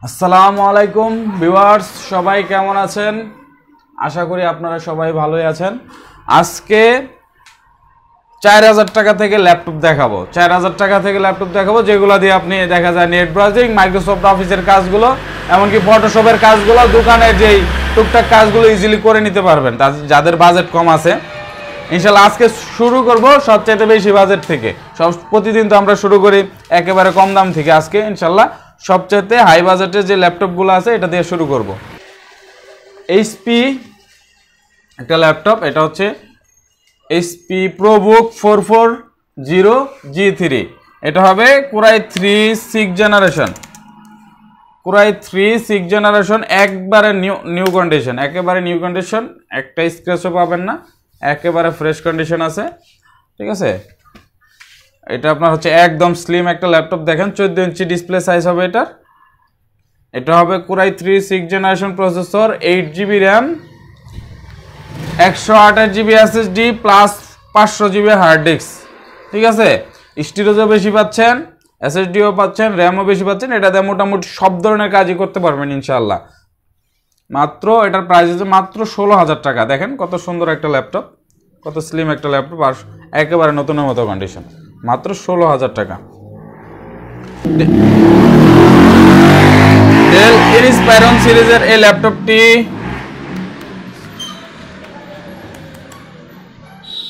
আসসালামু আলাইকুম ভিউয়ার্স, সবাই কেমন আছেন? আশা করি আপনারা সবাই ভালোই আছেন। আজকে 4000 টাকা থেকে ল্যাপটপ দেখাবো। 4000 টাকা থেকে ল্যাপটপ দেখাবো যেগুলো দিয়ে আপনি দেখা যায় নেট ব্রাউজিং, মাইক্রোসফট অফিসের কাজগুলো, এমনকি ফটোশপের কাজগুলো, দোকানের যেই টুকটাক কাজগুলো ইজিলি করে নিতে পারবেন যাদের বাজেট কম আছে। ইনশাল্লাহ আজকে শুরু করব সবচেয়ে বেশি বাজেট থেকে। প্রতিদিন তো আমরা শুরু করি একেবারে কম দাম থেকে। আজকে ইনশাল্লাহ সবচেয়ে হাই বাজেটের যে ল্যাপটপগুলো আছে এটা দিয়ে শুরু করব। এইচপি একটা ল্যাপটপ, এটা হচ্ছে এইচপি প্রোবুক 440G3। এটা হবে কোরাই 3 6 জেনারেশন। কোরাই 3 6 জেনারেশন, একবারে নিউ কন্ডিশন, একেবারে নিউ কন্ডিশন, একটা স্ক্র্যাচও পাবেন না, একেবারে ফ্রেশ কন্ডিশন আছে। ঠিক আছে, এটা আপনার হচ্ছে একদম স্লিম একটা ল্যাপটপ। দেখেন 14 ইঞ্চি ডিসপ্লে সাইজ হবে এটার। এটা হবে core i 3 6 generation processor, 8GB RAM, 128GB SSD plus 500GB hard disk. ঠিক আছে, স্টোরেজও বেশি পাচ্ছেন, SSDও পাচ্ছেন, র্যামও বেশি পাচ্ছেন। এটা দিয়ে মোটামুটি সব ধরনের কাজই করতে পারবেন ইনশাআল্লাহ। মাত্র এটার প্রাইস হচ্ছে মাত্র 16,000 টাকা। দেখেন কত সুন্দর একটা ল্যাপটপ, কত স্লিম একটা ল্যাপটপ, আর একেবারে নতুনের মতো কন্ডিশন। মাত্র 16,000 টাকা। ডেল ইনস্পাইরন সিরিজের এই ল্যাপটপটি,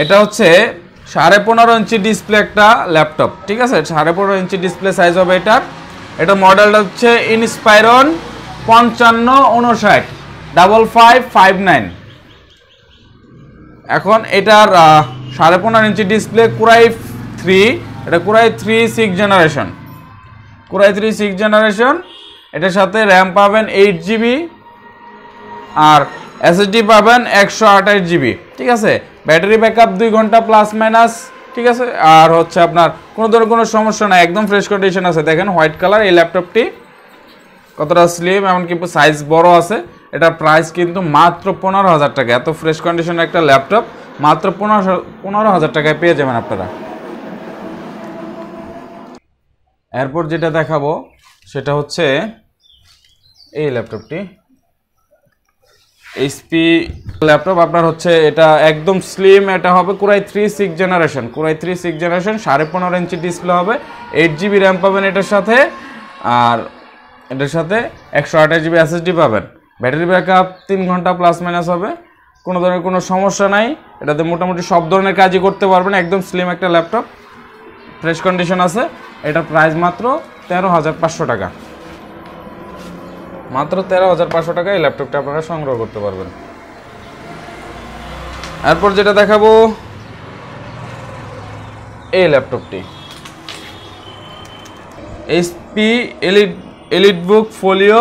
এটা হচ্ছে 15.5 ইঞ্চি ডিসপ্লে একটা ল্যাপটপ। ঠিক আছে, 15.5 ইঞ্চি ডিসপ্লে সাইজ হবে এটার। এটা মডেলটা হচ্ছে ইনস্পাইরন 5559 5559। এখন এটার 15.5 ইঞ্চি ডিসপ্লে, কোরাই 3, এটা কোরাই 3 6 জেনারেশন, কোরাই 3 6 জেনারেশন। এটার সাথে র্যাম পাবেন 8GB আর SSD পাবেন 128GB। ঠিক আছে, ব্যাটারি ব্যাকআপ 2 ঘন্টা প্লাস মাইনাস। ঠিক আছে, আর হচ্ছে আপনার কোনো ধরনের কোনো সমস্যা নাই, একদম ফ্রেশ কন্ডিশন আছে। দেখেন হোয়াইট কালার এই ল্যাপটপটি, কতটা স্লিম, এমনকি সাইজ বড় আছে। এটার প্রাইস কিন্তু মাত্র 15,000 টাকা। এত ফ্রেশ কন্ডিশনের একটা ল্যাপটপ মাত্র 15,000 টাকায় পেয়ে যাবেন আপনারা। এরপর যেটা দেখাবো সেটা হচ্ছে এই ল্যাপটপটি, এইচপি ল্যাপটপ। আপনার হচ্ছে এটা একদম স্লিম, এটা হবে core i 3 6 generation, core i 3 6 generation, 15.5 inch display হবে, 8GB র্যাম পাবেন এটার সাথে, আর এটার সাথে 128GB SSD পাবেন। ব্যাটারি ব্যাকআপ 3 ঘন্টা প্লাস মাইনাস হবে, কোনো ধরনের কোনো সমস্যা নাই। এটাতে মোটামুটি সব ধরনের কাজই করতে পারবেন। একদম স্লিম একটা ল্যাপটপ, ফ্রেশ কন্ডিশন আছে। এটার প্রাইস মাত্র 13,500 টাকা। মাত্র 13,500 টাকা এই ল্যাপটপটা আপনারা সংগ্রহ করতে পারবেন। এরপর যেটা দেখাবো এই ল্যাপটপটি, এইচপি এলিটবুক ফোলিও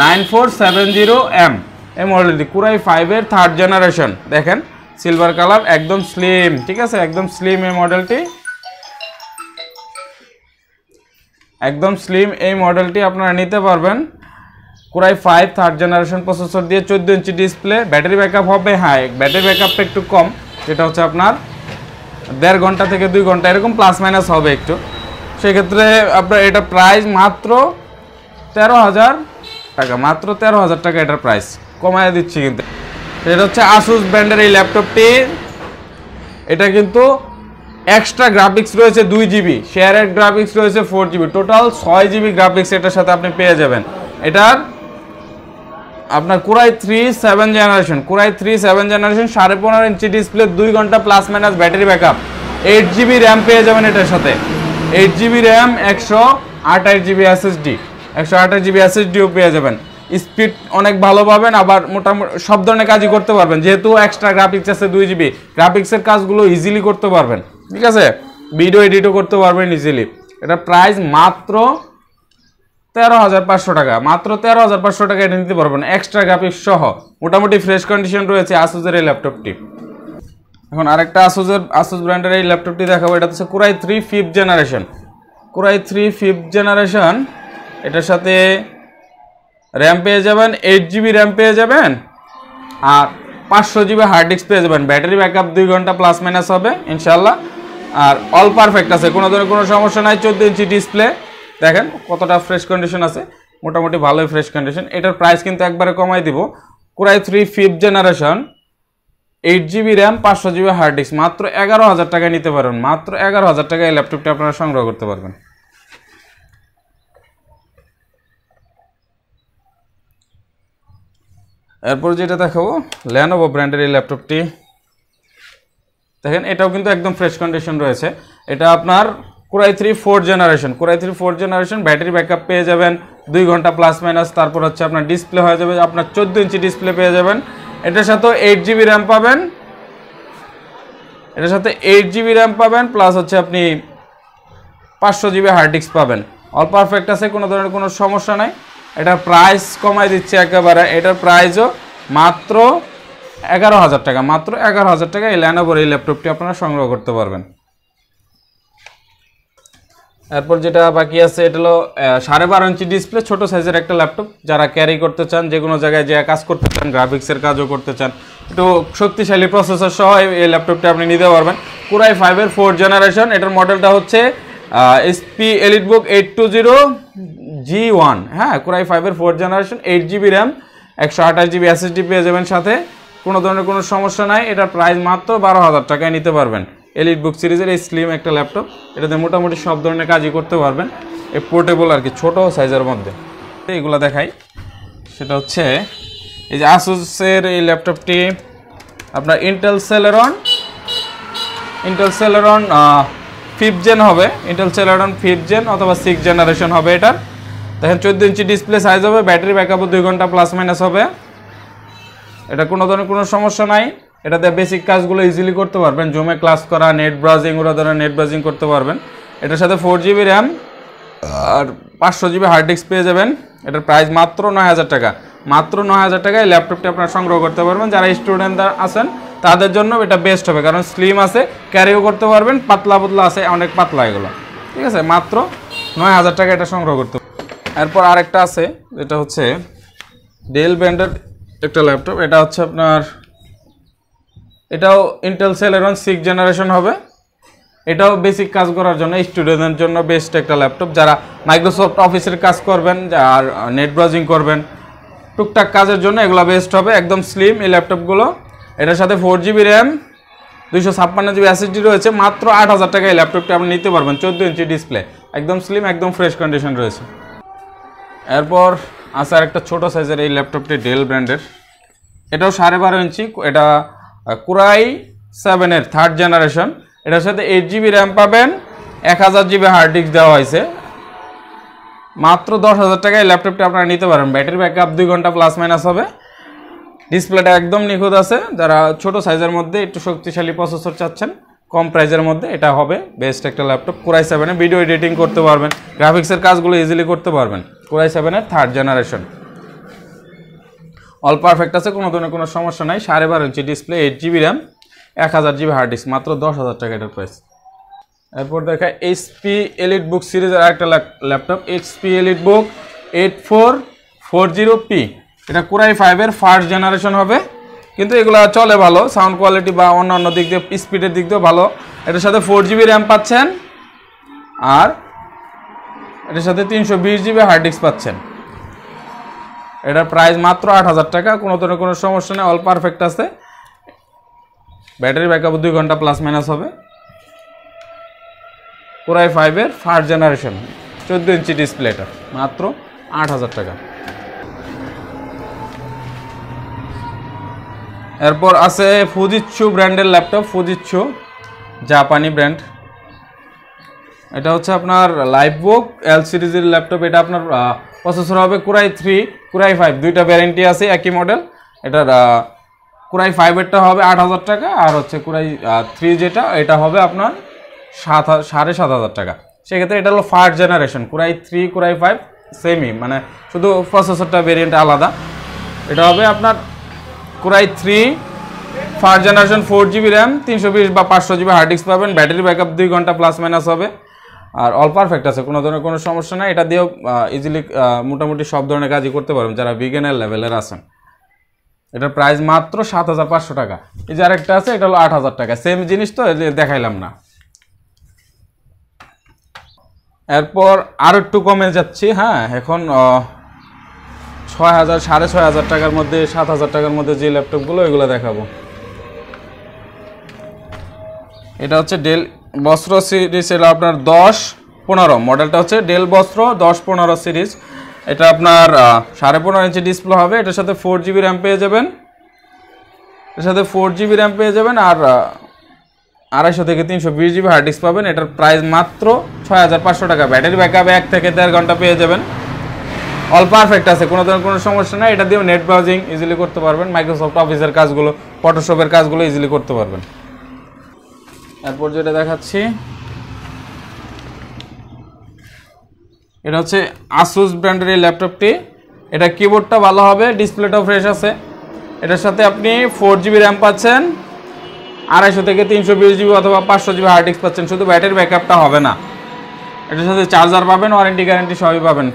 9470M এই মডেলটি, কোরাই 5 এর 3rd জেনারেশন। দেখেন সিলভার কালার, একদম স্লিম। ঠিক আছে, একদম স্লিম এই মডেলটি, একদম স্লিম এই মডেলটি আপনারা নিতে পারবেন। কোরাই 5 3rd জেনারেশন প্রসেসর দিয়ে, 14 ইঞ্চি ডিসপ্লে। ব্যাটারি ব্যাকআপ হবে হাই, ব্যাটারি ব্যাকআপটা একটু কম, যেটা হচ্ছে আপনার 1.5 ঘন্টা থেকে 2 ঘন্টা এরকম প্লাস মাইনাস হবে একটু। সেক্ষেত্রে আপনার এটা প্রাইস মাত্র 13,000 টাকা। মাত্র 13,000 টাকা এটার প্রাইস, কমায় দিচ্ছি কিন্তু। এটা হচ্ছে আসুস ব্র্যান্ডের এই ল্যাপটপটি। এটা কিন্তু এক্সট্রা গ্রাফিক্স রয়েছে 2GB, শেয়ারের গ্রাফিক্স রয়েছে 4GB, টোটাল 6GB গ্রাফিক্স এটার সাথে আপনি পেয়ে যাবেন। এটার আপনার core i 3 7 generation, core i 3 7 generation, 15.5 inch display, 2 ঘন্টা plus minus battery backup, 8GB RAM পেয়ে যাবেন এটার সাথে, 8GB RAM, 128GB SSD, 128GB SSDও পেয়ে যাবেন। স্পিড অনেক ভালো পাবেন, আবার মোটামুটি সব ধরনের কাজই করতে পারবেন, যেহেতু এক্সট্রা গ্রাফিক্স আছে 2GB, গ্রাফিক্সের কাজগুলো ইজিলি করতে পারবেন। ঠিক আছে, ভিডিও এডিটও করতে পারবেন ইজিলি। এটা প্রাইস মাত্র 13,500 টাকা। মাত্র 13,500 টাকা এটা নিতে পারবেন এক্সট্রা গ্রাফিক্স সহ। মোটামুটি ফ্রেশ কন্ডিশন রয়েছে আসুসের এই ল্যাপটপটি। এখন আরেকটা আসুস ব্র্যান্ডের এই ল্যাপটপটি দেখাবো। এটা হচ্ছে core i 3 5th generation, core i 3 5th generation. এটার সাথে র্যাম পেয়ে যাবেন, 8GB র্যাম পেয়ে যাবেন, আর 500GB হার্ড ডিস্ক পেয়ে যাবেন। ব্যাটারি ব্যাকআপ 2 ঘন্টা প্লাস মাইনাস হবে ইনশাল্লাহ। আর অল পারফেক্ট আছে, কোনো ধরনের কোনো সমস্যা নাই। 14 ইঞ্চি ডিসপ্লে, দেখেন কতটা ফ্রেশ কন্ডিশন আছে। মোটামুটি ভালোই ফ্রেশ কন্ডিশন। এটার প্রাইস কিন্তু একবারে কমাই দিব। Core i 3 5th generation, 8GB RAM, 500GB hard disk, মাত্র 11,000 টাকায় নিতে পারবেন। মাত্র 11,000 টাকায় এই ল্যাপটপটি আপনারা সংগ্রহ করতে পারবেন। এরপর যেটা দেখাবো Lenovo ব্র্যান্ডের এই ল্যাপটপটি। দেখেন এটাও কিন্তু একদম ফ্রেশ কন্ডিশন রয়েছে। এটা আপনার core i 3 4th generation, core i 3 4th generation, battery backup পেয়ে যাবেন 2 ঘন্টা প্লাস মাইনাস। তারপর হচ্ছে আপনার ডিসপ্লে হয়ে যাবে আপনার 14 ইঞ্চি ডিসপ্লে পেয়ে যাবেন। এটার সাথে 8GB র্যাম পাবেন, এটার সাথে 8GB র্যাম পাবেন, প্লাস হচ্ছে আপনি 500GB হার্ড ডিস্ক পাবেন। অল পারফেক্ট আছে, কোনো ধরনের কোনো সমস্যা নাই। এটার প্রাইস কমাই দিচ্ছে একেবারে, এটার প্রাইসও মাত্র 11,000 টাকা। মাত্র 11,000 টাকা এই Lenovo এই ল্যাপটপটি আপনারা সংগ্রহ করতে পারবেন। এরপর যেটা বাকি আছে এটা হলো 12.5 ইঞ্চি ডিসপ্লে, ছোট সাইজের একটা ল্যাপটপ। যারা ক্যারি করতে চান, যে কোনো জায়গায় যে কাজ করতে চান, গ্রাফিক্সের কাজও করতে চান, একটু শক্তিশালী প্রসেসর সহ এই ল্যাপটপটি আপনি নিতে পারবেন। কোরাই 5-এর 4th জেনারেশন, এটার মডেলটা হচ্ছে HP EliteBook 820G1। হ্যাঁ, কোরাই 5-এর 4th generation, 8GB RAM, 128GB SSD পেয়ে যাবেন সাথে। কোনো ধরনের কোনো সমস্যা নাই। এটার প্রাইস মাত্র 12,000 টাকায় নিতে পারবেন। EliteBook সিরিজের এই স্লিম একটা ল্যাপটপ, এটাতে মোটামুটি সব ধরনের কাজই করতে পারবেন। এই পোর্টেবল আর কি, ছোট সাইজের মধ্যে। এইগুলো দেখাই, সেটা হচ্ছে এই যে আসুসের এই ল্যাপটপটি আপনার ইন্টেল সেলেরন 5th জেন হবে, ইন্টেল সেলেরন 5th জেন অথবা 6th জেনারেশন হবে এটার। দেখেন 14 ইঞ্চি ডিসপ্লে সাইজ হবে, ব্যাটারি ব্যাকআপও 2 ঘন্টা প্লাস মাইনাস হবে। এটা কোনো ধরনের কোনো সমস্যা নাই। এটাতে বেসিক কাজগুলো ইজিলি করতে পারবেন, জুমে ক্লাস করা, নেট ব্রাউজিং, ওরা ধরে নেট ব্রাউজিং করতে পারবেন। এটার সাথে 4GB র্যাম আর 500GB হার্ড ডিস্ক পেয়ে যাবেন। এটার প্রাইস মাত্র 9,000 টাকা। মাত্র 9,000 টাকায় এই ল্যাপটপটি আপনারা সংগ্রহ করতে পারবেন। যারা স্টুডেন্ট আছেন তাদের জন্য এটা বেস্ট হবে, কারণ স্লিম আছে, ক্যারিও করতে পারবেন, পাতলা পাতলা আছে, অনেক পাতলা এগুলো। ঠিক আছে, মাত্র 9,000 টাকা এটা সংগ্রহ করতে পারবেন। এরপর আরেকটা আছে, এটা হচ্ছে ডেল ব্র্যান্ডের একটা ল্যাপটপ। এটা হচ্ছে আপনার, এটাও ইন্টেল সেলেরন 6th জেনারেশন হবে। এটাও বেসিক কাজ করার জন্য, স্টুডেন্টদের জন্য বেস্ট একটা ল্যাপটপ। যারা মাইক্রোসফট অফিসের কাজ করবেন আর নেট ব্রাউজিং করবেন, টুকটাক কাজের জন্য এগুলো বেস্ট হবে। একদম স্লিম এই ল্যাপটপগুলো। এটার সাথে 4GB র্যাম, 256GB SSD রয়েছে। মাত্র 8,000 টাকা এই ল্যাপটপটি আপনি নিতে পারবেন। 14 ইঞ্চি ডিসপ্লে, একদম স্লিম, একদম ফ্রেশ কন্ডিশন রয়েছে। এরপর আছে আর একটা ছোটো সাইজের এই ল্যাপটপটি ডেল ব্র্যান্ডের। এটাও 12.5 ইঞ্চি, এটা কোরাই 7-এর 3rd জেনারেশন। এটার সাথে 8GB র্যাম পাবেন, 1000GB হার্ড ডিস্ক দেওয়া হয়েছে। মাত্র 10,000 টাকায় ল্যাপটপটি আপনারা নিতে পারেন। ব্যাটারি ব্যাকআপ 2 ঘন্টা প্লাস মাইনাস হবে। ডিসপ্লেটা একদম নিখুঁত আছে। যারা ছোট সাইজের মধ্যে একটু শক্তিশালী প্রসেসর চাচ্ছেন, কম প্রাইসের মধ্যে, এটা হবে বেস্ট একটা ল্যাপটপ। কোরাই 7-এ ভিডিও এডিটিং করতে পারবেন, গ্রাফিক্সের কাজগুলো ইজিলি করতে পারবেন। কোরাই 7-এর 3rd জেনারেশন, অল পারফেক্ট আছে, কোনো ধরনের কোনো সমস্যা নাই। 12.5 inch display, 8GB RAM, 1000GB hard disk, মাত্র 10,000 টাকা এটার প্রাইস। এরপর দেখায় HP EliteBook সিরিজের আরেকটা ল্যাপটপ, HP EliteBook 8440P। এটা কোরাই 5-এর 1st জেনারেশন হবে, কিন্তু এগুলো চলে ভালো, সাউন্ড কোয়ালিটি বা অন্যান্য দিক দিয়ে, স্পিডের দিক দিয়েও ভালো। এটার সাথে 4GB র্যাম পাচ্ছেন, আর এটার সাথে 320GB হার্ড ডিস্ক পাচ্ছেন। এটার প্রাইস মাত্র 8,000 টাকা। কোনো ধরনের কোনো সমস্যা নেই, অল পারফেক্ট আছে। ব্যাটারি ব্যাকআপ 2 ঘন্টা প্লাস মাইনাস হবে। কোরাই 5-এর 1st জেনারেশন, 14 ইঞ্চি ডিসপ্লেটা, মাত্র 8,000 টাকা। এরপর আছে ফুজিৎসু ব্র্যান্ডের ল্যাপটপ, ফুজিৎসু জাপানি ব্র্যান্ড। এটা হচ্ছে আপনার লাইভবুক L সিরিজের ল্যাপটপ। এটা আপনার প্রসেসর হবে কোরাই 3, কোরাই 5, দুইটা ভ্যারিয়েন্টি আছে, একই মডেল। এটার কোরাই 5-এরটা হবে 8,000 টাকা, আর হচ্ছে কোরাই 3 যেটা, এটা হবে আপনার 7,500 টাকা। সেক্ষেত্রে এটা হলো 1st জেনারেশন। কোরাই 3, কোরাই 5 সেমই, মানে শুধু প্রসেসরটা ভেরিয়েন্ট আলাদা। এটা হবে আপনার core i 3 1st generation, 4GB RAM, 320 বা 500GB হার্ড ডিস্ক পাবেন। ব্যাটারি ব্যাকআপ 2 ঘন্টা প্লাস মাইনাস হবে, আর অল পারফেক্ট আছে, কোনো ধরনের কোনো সমস্যা নাই। এটা দিয়েও ইজিলি মোটামুটি সব ধরনের কাজই করতে পারবেন যারা বিগিনার লেভেলের আছেন। এটার প্রাইস মাত্র 7,500 টাকা। এই যে আরেকটা আছে, এটা হলো 8,000 টাকা। সেম জিনিস তো, দেখাইলাম না। এরপর আরো একটু কমে যাচ্ছি। হ্যাঁ, এখন 6000 6500 টাকার মধ্যে 7000 টাকার মধ্যে যে ল্যাপটপগুলো এগুলো দেখাবো। এটা হচ্ছে ডেল বস্ত্র সিরিজ, এটা আপনার 10-15 মডেলটা হচ্ছে ডেল বস্ত্র 10-15 সিরিজ। এটা আপনার 15.5 ইঞ্চি ডিসপ্লে হবে। এটার সাথে 4GB র্যাম পেয়ে যাবেন, এর সাথে 4GB র্যাম পেয়ে যাবেন আর 250 থেকে 320GB হার্ড ডিস্ক পাবেন। এটার প্রাইস মাত্র 6500 টাকা। ব্যাটারি ব্যাকআপ 1 থেকে 1.5 ঘন্টা পেয়ে যাবেন। অল পারফেক্ট আছে, কোনো ধরনের কোনো সমস্যা নাই। এটা দিয়েও নেট ব্রাউজিং ইজিলি করতে পারবেন, মাইক্রোসফট অফিসের কাজগুলো, ফটোশপের কাজগুলো ইজিলি করতে পারবেন। এরপর যেটা দেখাচ্ছি এটা হচ্ছে আসুস ব্র্যান্ডের এই ল্যাপটপটি। এটা কিবোর্ডটা ভালো হবে, ডিসপ্লেটাও ফ্রেশ আছে। এটার সাথে আপনি 4GB র্যাম পাচ্ছেন, 250 থেকে 320GB অথবা 500GB হার্ড ডিস্ক পাচ্ছেন। শুধু ব্যাটারি ব্যাকআপটা হবে না, এটার সাথে চার্জার পাবেন, ওয়ারেন্টি গ্যারান্টি সবই পাবেন।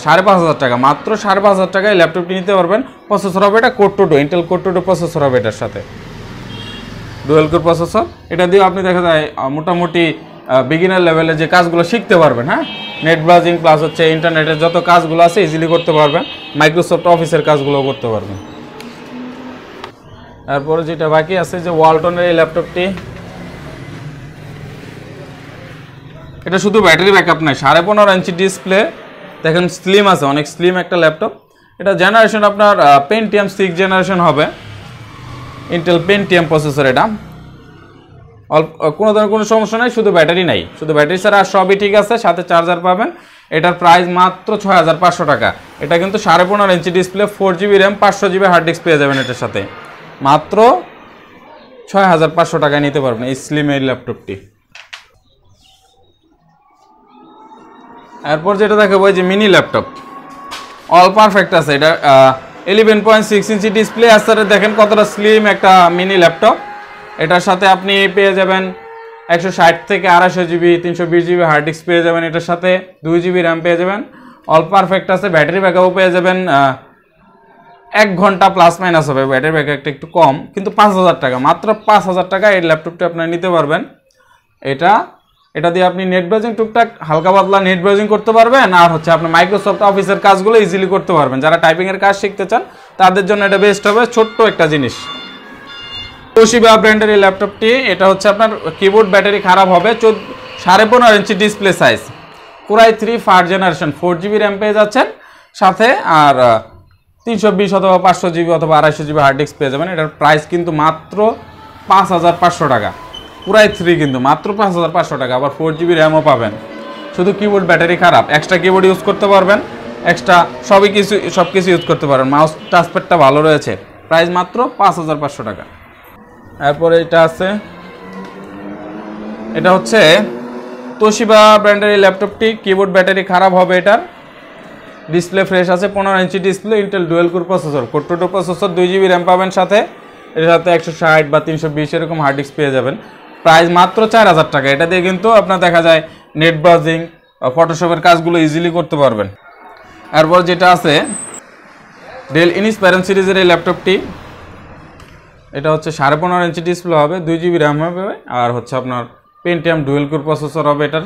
5500 টাকা, মাত্র 5500 টাকায় ল্যাপটপটি নিতে পারবেন। প্রসেসর হবে এটা core two do, Intel core two duo processor হবে এটার সাথে, ডুয়েল কোর প্রসেসর। এটা দিয়ে আপনি দেখা যায় মোটামুটি বিগিনার লেভেলে যে কাজগুলো শিখতে পারবেন। হ্যাঁ, নেট ব্রাউজিং প্লাস হচ্ছে ইন্টারনেটের যত কাজগুলো আছে ইজিলি করতে পারবেন, মাইক্রোসফট অফিসের কাজগুলো করতে পারবেন। তারপরে যেটা বাকি আছে যে ওয়ালটনের এই ল্যাপটপটি, এটা শুধু ব্যাটারি ব্যাকআপ নয়, 15.5 ইঞ্চি ডিসপ্লে, দেখেন স্লিম আছে, অনেক স্লিম একটা ল্যাপটপ। এটা জেনারেশন আপনার পেন্টিয়াম 6 জেনারেশন হবে, ইন্টেল পেন্টিয়াম প্রসেসর। এটা কোনো ধরনের কোনো সমস্যা নাই, শুধু ব্যাটারি নাই, শুধু ব্যাটারি ছাড়া আর সবই ঠিক আছে, সাথে চার্জার পাবেন। এটার প্রাইস মাত্র 6500 টাকা। এটা কিন্তু 15.5 inch display, 4GB RAM, 500GB hard disk পেয়ে যাবেন এটার সাথে। মাত্র 6500 টাকায় নিতে পারবেন এই স্লিম এই ল্যাপটপটি। এরপর যেটা দেখাবো এই যে মিনি ল্যাপটপ, অল পারফেক্ট আছে। এটা 11.6 ইঞ্চি ডিসপ্লে আছে, দেখেন কতটা স্লিম একটা মিনি ল্যাপটপ। এটার সাথে আপনি পেয়ে যাবেন 160 থেকে 250GB 320GB হার্ড ডিস্ক পেয়ে যাবেন। এটার সাথে 2GB র্যাম পেয়ে যাবেন। অল পারফেক্ট আছে, ব্যাটারি ব্যাকআপও পেয়ে যাবেন 1 ঘন্টা প্লাস মাইনাস হবে, ব্যাটারি ব্যাকআপটা একটু কম, কিন্তু 5000 টাকা, মাত্র 5000 টাকা এই ল্যাপটপটি আপনারা নিতে পারবেন। এটা দিয়ে আপনি নেট ব্রাউজিং টুকটাক হালকা পাতলা নেট ব্রাউজিং করতে পারবেন, আর হচ্ছে আপনি মাইক্রোসফট অফিসের কাজগুলো ইজিলি করতে পারবেন। যারা টাইপিংয়ের কাজ শিখতে চান তাদের জন্য এটা বেস্ট হবে, ছোট্ট একটা জিনিস। তোশিবা ব্র্যান্ডের এই ল্যাপটপটি, এটা হচ্ছে আপনার কিবোর্ড ব্যাটারি খারাপ হবে, 15.5 inch display size, core i 3 first generation, 4GB RAM পেয়ে যাচ্ছেন সাথে, আর 320 অথবা 500GB অথবা 250GB হার্ড ডিস্ক পেয়ে যাবেন। এটার প্রাইস কিন্তু মাত্র 5500 টাকা। কোরাই 3 কিন্তু মাত্র 5500 টাকা, আবার 4GB র্যামও পাবেন। শুধু কিবোর্ড ব্যাটারি খারাপ, এক্সট্রা কিবোর্ড ইউজ করতে পারবেন, এক্সট্রা সব কিছু ইউজ করতে পারবেন। মাউস টাচপ্যাডটা ভালো রয়েছে, প্রাইস মাত্র 5500 টাকা। এরপরে এটা আছে, এটা হচ্ছে তোশিবা ব্র্যান্ডের এই ল্যাপটপটি, কিবোর্ড ব্যাটারি খারাপ হবে, এটার ডিসপ্লে ফ্রেশ আছে, 15 inch display, Intel dual core processor, core two duo processor, 2GB RAM পাবেন সাথে। এর সাথে 160 বা 320 এরকম হার্ড ডিস্ক পেয়ে যাবেন। প্রাইস মাত্র 4000 টাকা। এটা দিয়ে কিন্তু আপনার দেখা যায় নেট ব্রাউজিং, ফটোশপের কাজগুলো ইজিলি করতে পারবেন। এরপর যেটা আছে ডেল ইনস্পাইরন সিরিজের এই ল্যাপটপটি, এটা হচ্ছে 15.5 ইঞ্চি ডিসপ্লে হবে, 2GB র্যাম হবে, আর হচ্ছে আপনার পেন্টিয়াম ডুয়েল কোর প্রসেসর হবে। এটার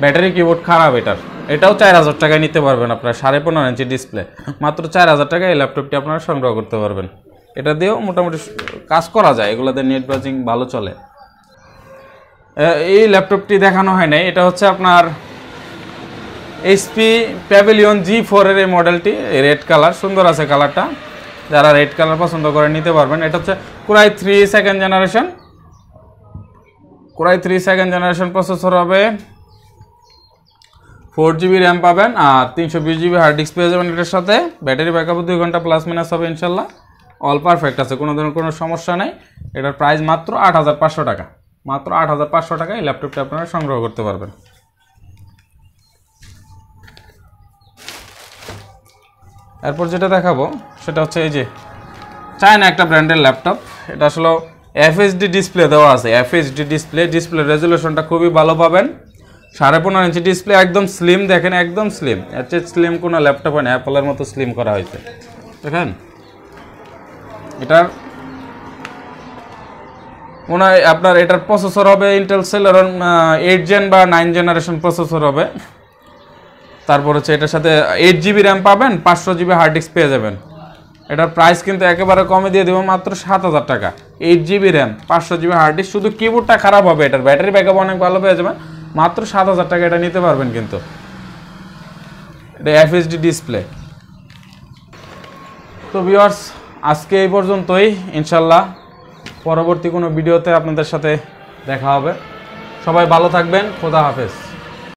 ব্যাটারি কিবোর্ড খারাপ, এটাও 4000 টাকায় নিতে পারবেন আপনার, 15.5 ইঞ্চি ডিসপ্লে, মাত্র 4000 টাকায় এই ল্যাপটপটি আপনারা সংগ্রহ করতে পারবেন। এটা দিয়েও মোটামুটি কাজ করা যায়, এগুলোতে নেট ব্রাউজিং ভালো চলে। এই ল্যাপটপটি দেখানো হয় নাই, এটা হচ্ছে আপনার এইচপি প্যাভিলিয়ন G4 এর এই মডেলটি, রেড কালার, সুন্দর আছে কালারটা, যারা রেড কালার পছন্দ করে নিতে পারবেন। এটা হচ্ছে core i 3 second generation, core i 3 second generation processor হবে, 4GB র্যাম পাবেন, আর 320GB হার্ড ডিস্ক পেয়ে যাবেন এটার সাথে। ব্যাটারি ব্যাকআপও 2 ঘন্টা প্লাস মাইনাস হবে ইনশাল্লাহ। অল পারফেক্ট আছে, কোনো ধরনের কোনো সমস্যা নেই। এটার প্রাইস মাত্র 8500 টাকা, মাত্র 8500 টাকায় এই ল্যাপটপটি আপনারা সংগ্রহ করতে পারবেন। এরপর যেটা দেখাবো সেটা হচ্ছে এই যে চায়না একটা ব্র্যান্ডের ল্যাপটপ। এটা আসলে FHD ডিসপ্লে দেওয়া আছে, FHD ডিসপ্লে রেজুলেশনটা খুবই ভালো পাবেন। 15.5 ইঞ্চি ডিসপ্লে, একদম স্লিম, দেখেন একদম স্লিম, এর চেয়ে স্লিম কোনো ল্যাপটপ হয় না, অ্যাপলের মতো স্লিম করা হয়েছে দেখেন। এটার মনে হয় আপনার এটার প্রসেসর হবে ইন্টেল সেলেরন 8 জেন বা 9 জেনারেশন প্রসেসর হবে। তারপর হচ্ছে এটার সাথে 8 GB র্যাম পাবেন, 500 GB হার্ড ডিস্ক পেয়ে যাবেন। এটার প্রাইস কিন্তু একেবারে কমে দিয়ে দেবো মাত্র 7,000 টাকা। 8 GB RAM, 500 GB hard disk, শুধু কিবোর্ডটা খারাপ হবে, এটার ব্যাটারি ব্যাকআপ অনেক ভালো পেয়ে যাবেন। মাত্র 7,000 টাকা এটা নিতে পারবেন কিন্তু। এটা FHD ডিসপ্লে। তো ভিউয়ার্স, আজকে এই পর্যন্তই। ইনশাল্লাহ পরবর্তী কোনো ভিডিওতে আপনাদের সাথে দেখা হবে। সবাই ভালো থাকবেন। খোদা হাফেজ।